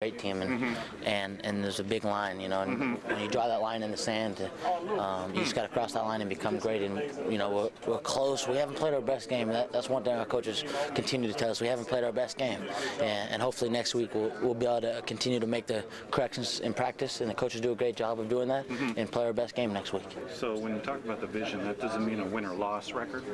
Great team, and there's a big line, you know, and when you draw that line in the sand, you just got to cross that line and become great. And you know, we're close. We haven't played our best game. That's one thing our coaches continue to tell us. We haven't played our best game, and hopefully next week we'll be able to continue to make the corrections in practice, and the coaches do a great job of doing that, and play our best game next week. So when you talk about the vision, that doesn't mean a win or loss record.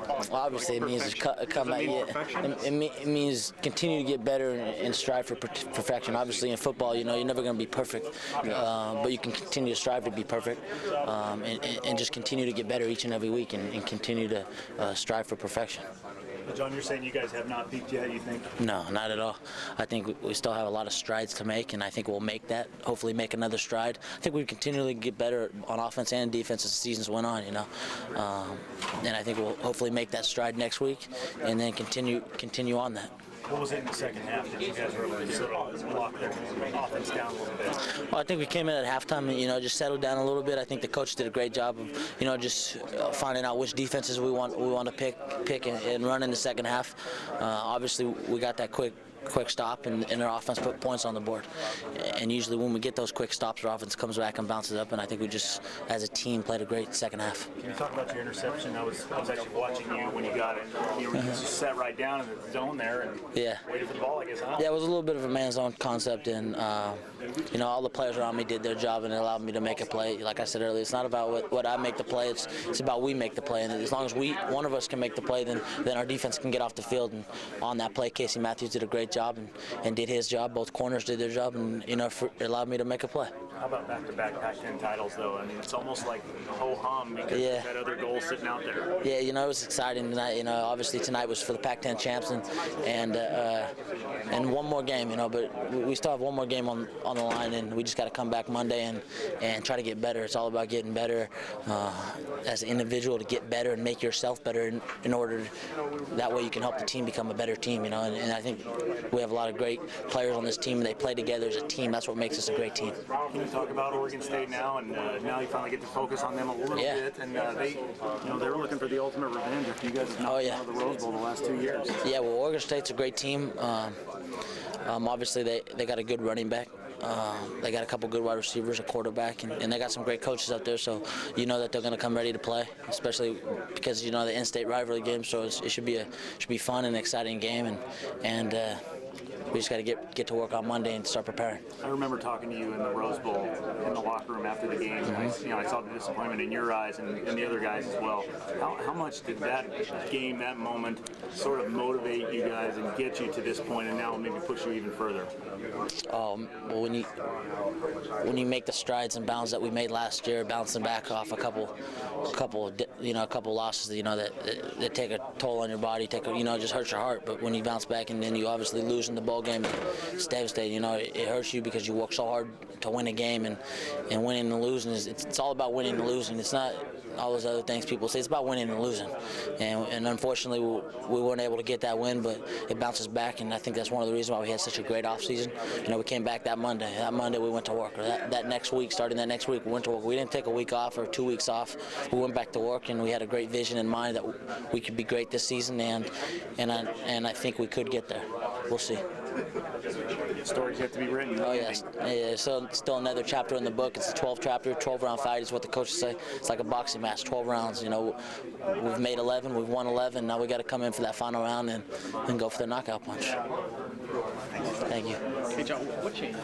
Well, obviously, it means come back. It means continue to get better and strive for perfection. Obviously, in football, you know, you're never going to be perfect, but you can continue to strive to be perfect, and just continue to get better each and every week, and continue to strive for perfection. John, you're saying you guys have not peaked yet, you think? No, not at all. I think we still have a lot of strides to make, and I think we'll make that, hopefully make another stride. I think we continually get better on offense and defense as the seasons went on, you know. And I think we'll hopefully make that stride next week, and then continue on that. What was it in the second half that you guys were able to sort of lock their offense down a little bit? Well, I think we came in at halftime and, you know, just settled down a little bit. I think the coach did a great job of, you know, just finding out which defenses we want to pick and run in the second half. Obviously, we got that quick stop, and our offense put points on the board. And usually when we get those quick stops, our offense comes back and bounces up, and I think we just, as a team, played a great second half. Can you talk about your interception? I was actually watching you when you got it. You just sat right down in the zone there and waited for the ball, I guess, huh? Yeah, it was a little bit of a man zone concept, and you know, all the players around me did their job, and it allowed me to make a play. Like I said earlier, it's not about what I make the play, it's about we make the play. And as long as one of us can make the play, then our defense can get off the field. And on that play, Casey Matthews did a great job and did his job. Both corners did their job, and you know, it allowed me to make a play. How about back-to-back Pac-10 titles, though? I mean, it's almost like ho-hum because that other goal sitting out there. Yeah, you know, it was exciting tonight. You know, obviously tonight was for the Pac-10 champs, and one more game, you know, but we still have one more game on the line, and we just got to come back Monday and try to get better. It's all about getting better as an individual, to get better and make yourself better in order that way you can help the team become a better team, you know. And I think we have a lot of great players on this team, and they play together as a team. That's what makes us a great team. Can you talk about Oregon State now, and now you finally get to focus on them a little bit, and they were looking for the ultimate revenge after you guys have knocked out of the Rose Bowl the last 2 years. Yeah, well, Oregon State's a great team. Obviously, they got a good running back. They got a couple good wide receivers, a quarterback, and they got some great coaches out there. So you know that they're going to come ready to play, especially because you know the in-state rivalry game. So it should be fun and exciting game, and we just got to get to work on Monday and start preparing. I remember talking to you in the Rose Bowl in the locker room after the game. And I saw the disappointment in your eyes and the other guys as well. How much did that game, that moment, sort of motivate you guys and get you to this point, and now maybe push you even further? Well, when you make the strides and bounds that we made last year, bouncing back off a couple losses, you know, that take a toll on your body, just hurts your heart. But when you bounce back and then you obviously lose in the ball game, it's devastating. You know, it hurts you because you work so hard to win a game, and winning and losing it's all about winning and losing. It's not all those other things people say. It's about winning and losing, and unfortunately we weren't able to get that win, but it bounces back, and I think that's one of the reasons why we had such a great off season. You know, we came back that Monday we went to work, or that next week, starting that next week, we went to work. We didn't take a week off or 2 weeks off. We went back to work, and we had a great vision in mind that we could be great this season, and I think we could get there. We'll see. Stories yet to be written. Oh yes, yeah, so still another chapter in the book. It's a 12 chapter, 12-round fight is what the coaches say. It's like a boxing match, 12 rounds. You know, we've made 11, we've won 11. Now we got to come in for that final round and go for the knockout punch. Thank you. Thank you. Hey John, what changed?